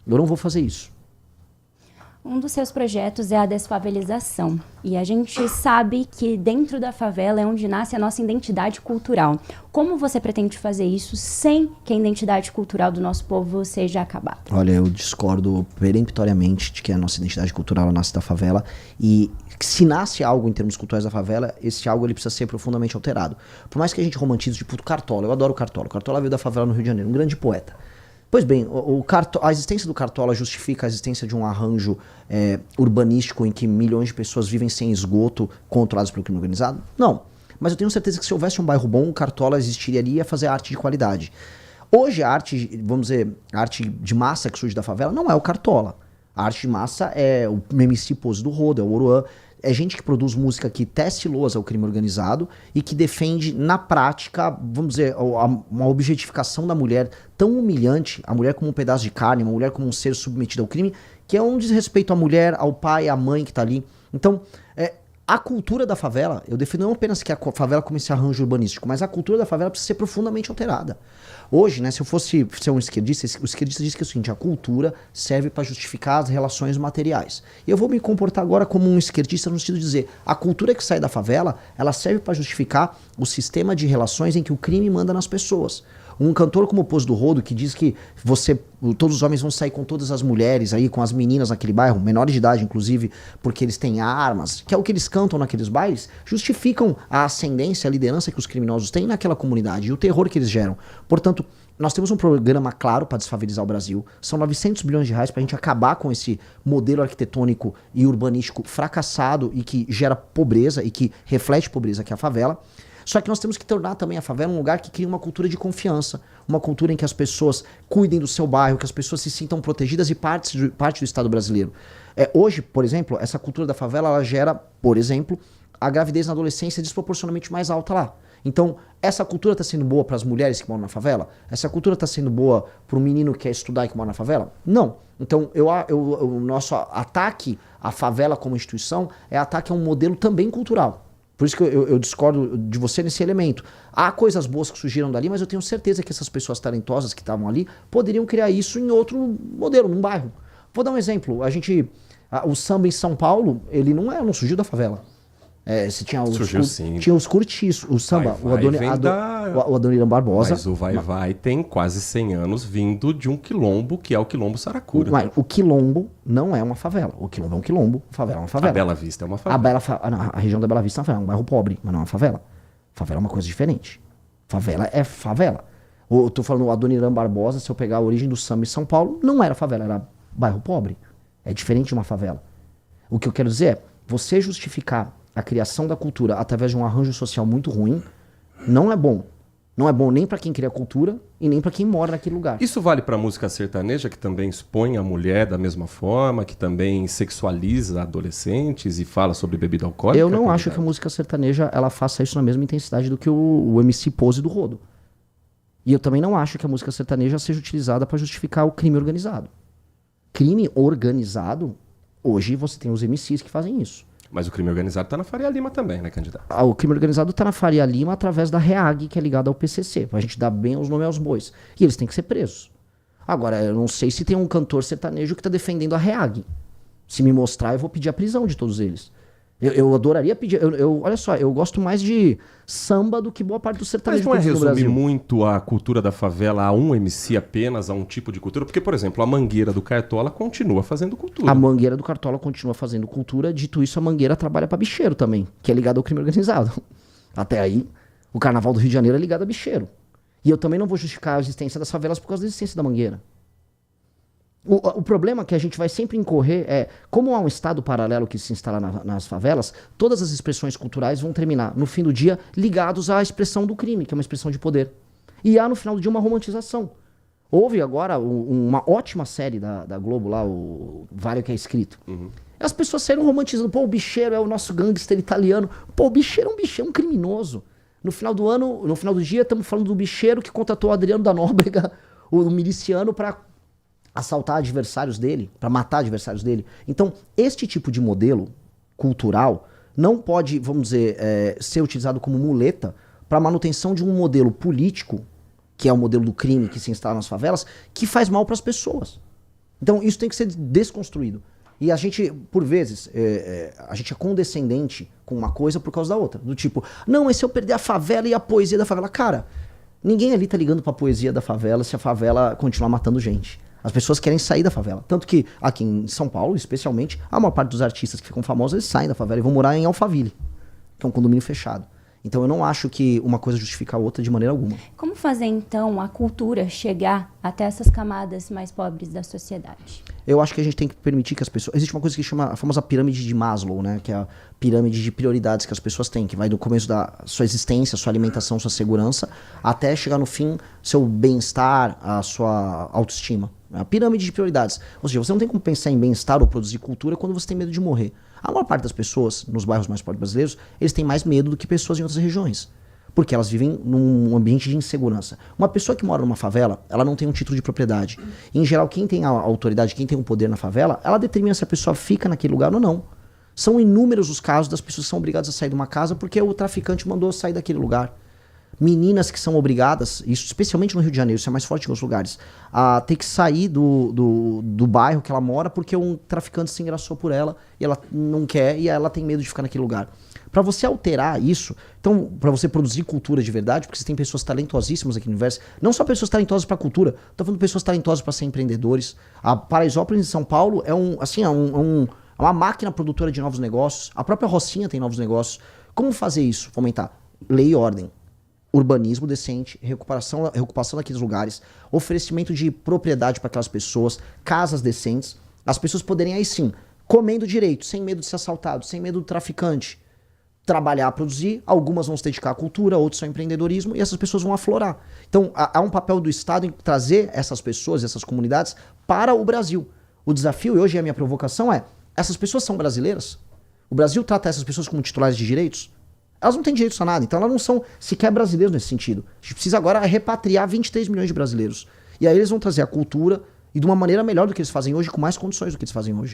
Eu não vou fazer isso. Um dos seus projetos é a desfavelização. E a gente sabe que dentro da favela é onde nasce a nossa identidade cultural. Como você pretende fazer isso sem que a identidade cultural do nosso povo seja acabada? Olha, eu discordo peremptoriamente de que a nossa identidade cultural nasce da favela. E se nasce algo em termos culturais da favela, esse algo ele precisa ser profundamente alterado. Por mais que a gente romantize, tipo, o Cartola. Eu adoro o Cartola. O Cartola veio da favela no Rio de Janeiro, um grande poeta. Pois bem, a existência do Cartola justifica a existência de um arranjo urbanístico em que milhões de pessoas vivem sem esgoto, controlados pelo crime organizado? Não. Mas eu tenho certeza que se houvesse um bairro bom, o Cartola existiria ali e ia fazer arte de qualidade. Hoje a arte, vamos dizer, a arte de massa que surge da favela não é o Cartola. A arte de massa é o MC Pose do Rodo, é o Oruan. É gente que produz música que tece loas ao crime organizado e que defende, na prática, vamos dizer, uma objetificação da mulher tão humilhante, a mulher como um pedaço de carne, uma mulher como um ser submetido ao crime, que é um desrespeito à mulher, ao pai, à mãe que tá ali. Então, a cultura da favela, eu defendo não apenas que a favela como esse arranjo urbanístico, mas a cultura da favela precisa ser profundamente alterada. Hoje, né, se eu fosse ser um esquerdista, o esquerdista diz que é o seguinte: a cultura serve para justificar as relações materiais. E eu vou me comportar agora como um esquerdista no sentido de dizer, a cultura que sai da favela, ela serve para justificar o sistema de relações em que o crime manda nas pessoas. Um cantor como o Pose do Rodo, que diz que todos os homens vão sair com todas as mulheres aí, com as meninas naquele bairro, menores de idade inclusive, porque eles têm armas, que é o que eles cantam naqueles bailes, justificam a ascendência, a liderança que os criminosos têm naquela comunidade e o terror que eles geram. Portanto, nós temos um programa claro para desfavelizar o Brasil. São 900 bilhões de reais para a gente acabar com esse modelo arquitetônico e urbanístico fracassado e que gera pobreza e que reflete pobreza, que é a favela. Só que nós temos que tornar também a favela um lugar que crie uma cultura de confiança, uma cultura em que as pessoas cuidem do seu bairro, que as pessoas se sintam protegidas e parte do Estado brasileiro. Hoje, por exemplo, essa cultura da favela ela gera, por exemplo, a gravidez na adolescência desproporcionalmente mais alta lá. Então, essa cultura está sendo boa para as mulheres que moram na favela? Essa cultura está sendo boa para o menino que quer estudar e que mora na favela? Não. Então, o nosso ataque à favela como instituição é ataque a um modelo também cultural. Por isso que eu discordo de você nesse elemento. Há coisas boas que surgiram dali, mas eu tenho certeza que essas pessoas talentosas que estavam ali poderiam criar isso em outro modelo, num bairro. Vou dar um exemplo. O samba em São Paulo, ele não surgiu da favela. Você tinha os curtis, o samba, o Adoniran Barbosa. Mas o Vai-Vai tem quase 100 anos vindo de um quilombo, que é o Quilombo Saracura. Mas o quilombo não é uma favela. O quilombo é um quilombo, a favela é uma favela. A Bela Vista é uma favela. A região da Bela Vista é uma favela, é um bairro pobre, mas não é uma favela. Favela é uma coisa diferente. Favela é favela. Eu tô falando o Adoniran Barbosa, se eu pegar a origem do samba em São Paulo, não era favela, era bairro pobre. É diferente de uma favela. O que eu quero dizer é, você justificar a criação da cultura através de um arranjo social muito ruim não é bom. Não é bom nem para quem cria cultura e nem para quem mora naquele lugar. Isso vale para a música sertaneja, que também expõe a mulher da mesma forma, que também sexualiza adolescentes e fala sobre bebida alcoólica? Eu não acho que a música sertaneja ela faça isso na mesma intensidade do que o MC Pose do Rodo. E eu também não acho que a música sertaneja seja utilizada para justificar o crime organizado. Crime organizado, hoje você tem os MCs que fazem isso. Mas o crime organizado está na Faria Lima também, né, candidato? O crime organizado está na Faria Lima através da REAG, que é ligada ao PCC, pra gente dar bem os nomes aos bois. E eles têm que ser presos. Agora, eu não sei se tem um cantor sertanejo que está defendendo a REAG. Se me mostrar, eu vou pedir a prisão de todos eles. Eu adoraria pedir... olha só, eu gosto mais de samba do que boa parte do sertanejo. Mas não é resumir muito a cultura da favela a um MC apenas, a um tipo de cultura? Porque, por exemplo, a Mangueira do Cartola continua fazendo cultura. A Mangueira do Cartola continua fazendo cultura. Dito isso, a Mangueira trabalha pra bicheiro também, que é ligado ao crime organizado. Até aí, o Carnaval do Rio de Janeiro é ligado a bicheiro. E eu também não vou justificar a existência das favelas por causa da existência da Mangueira. O problema que a gente vai sempre incorrer é, como há um estado paralelo que se instala nas favelas, todas as expressões culturais vão terminar, no fim do dia, ligados à expressão do crime, que é uma expressão de poder. E há, no final do dia, uma romantização. Houve agora uma ótima série da Globo lá, o Vário que é Escrito. Uhum. As pessoas saíram romantizando, pô, o bicheiro é o nosso gangster italiano. Pô, o bicheiro é um bicheiro, um criminoso. No final do dia, estamos falando do bicheiro que contratou o Adriano da Nóbrega, o miliciano, para assaltar adversários dele, para matar adversários dele. Então, este tipo de modelo cultural não pode, vamos dizer, ser utilizado como muleta para a manutenção de um modelo político, que é o modelo do crime que se instala nas favelas, que faz mal para as pessoas. Então isso tem que ser desconstruído. E a gente, por vezes, a gente é condescendente com uma coisa por causa da outra. Do tipo, não, mas se eu perder a favela e a poesia da favela... Cara, ninguém ali tá ligando pra poesia da favela se a favela continuar matando gente. As pessoas querem sair da favela. Tanto que aqui em São Paulo, especialmente, a maior parte dos artistas que ficam famosos, eles saem da favela e vão morar em Alphaville, que é um condomínio fechado. Então eu não acho que uma coisa justifica a outra de maneira alguma. Como fazer, então, a cultura chegar até essas camadas mais pobres da sociedade? Eu acho que a gente tem que permitir que as pessoas... Existe uma coisa que chama a famosa pirâmide de Maslow, né? Que é a pirâmide de prioridades que as pessoas têm, que vai do começo da sua existência, sua alimentação, sua segurança, até chegar no fim, seu bem-estar, a sua autoestima. A pirâmide de prioridades. Ou seja, você não tem como pensar em bem-estar ou produzir cultura quando você tem medo de morrer. A maior parte das pessoas, nos bairros mais pobres brasileiros, eles têm mais medo do que pessoas em outras regiões. Porque elas vivem num ambiente de insegurança. Uma pessoa que mora numa favela, ela não tem um título de propriedade. Em geral, quem tem a autoridade, quem tem o poder na favela, ela determina se a pessoa fica naquele lugar ou não. São inúmeros os casos das pessoas que são obrigadas a sair de uma casa porque o traficante mandou sair daquele lugar. Meninas que são obrigadas, isso especialmente no Rio de Janeiro, isso é mais forte em outros lugares, a ter que sair do bairro que ela mora porque um traficante se engraçou por ela e ela não quer e ela tem medo de ficar naquele lugar. Para você alterar isso, então, para você produzir cultura de verdade, porque você tem pessoas talentosíssimas aqui no universo, não só pessoas talentosas para cultura, tô falando de pessoas talentosas para ser empreendedores. A Paraisópolis em São Paulo é uma máquina produtora de novos negócios, a própria Rocinha tem novos negócios. Como fazer isso? Fomentar lei e ordem. Urbanismo decente, recuperação daqueles lugares, oferecimento de propriedade para aquelas pessoas, casas decentes, as pessoas poderem aí sim, comendo direito, sem medo de ser assaltado, sem medo do traficante, trabalhar, produzir, algumas vão se dedicar à cultura, outros ao empreendedorismo e essas pessoas vão aflorar. Então há um papel do Estado em trazer essas pessoas, essas comunidades para o Brasil. O desafio, e hoje a minha provocação essas pessoas são brasileiras? O Brasil trata essas pessoas como titulares de direitos? Elas não têm direitos a nada, então elas não são sequer brasileiros nesse sentido. A gente precisa agora repatriar 23 milhões de brasileiros. E aí eles vão trazer a cultura e de uma maneira melhor do que eles fazem hoje, com mais condições do que eles fazem hoje.